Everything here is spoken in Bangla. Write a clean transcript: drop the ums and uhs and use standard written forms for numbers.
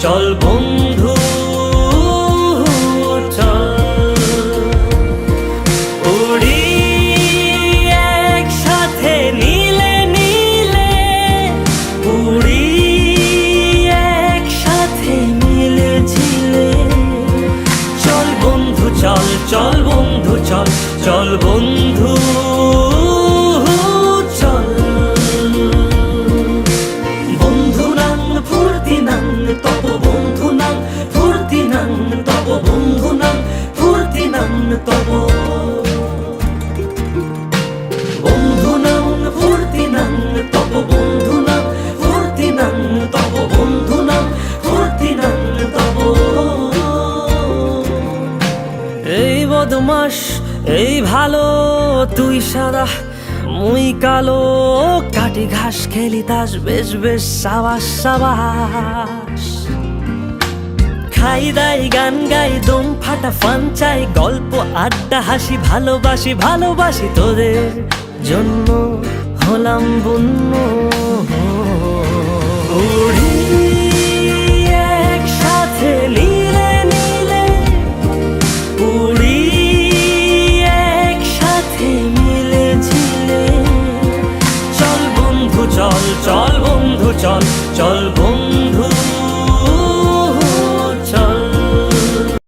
চল বন্ধু চল উড়ি একসাথে নীলে নীলে, উড়ি একসাথে মিলে ঝিলে। চল বন্ধু চল, চল বন্ধু চল, চল বন্ধু চল। বন্ধু নাং ফুর্তি নাং তব, বন্ধু নাং ফুর্তি নাং তব, বন্ধু নাং ফুর্তি নাং তব, বন্ধু নাং ফুর্তি নাং তব, বন্ধু নাং ফুর্তি নাং তব, বন্ধু নাং ফুর্তি নাং তব। এই বদমাস এই ভালো, তুই সাদা মুই কালো, কাটি ঘাস খেলি তাস, বেশ বেশ সাবাস সাবাস। খাই দাই গান গাই দম ফাটা ফান চাই, গল্প আড্ডা হাসি ভালোবাসি ভালোবাসি, তোদের জন্য হলাম বন্য।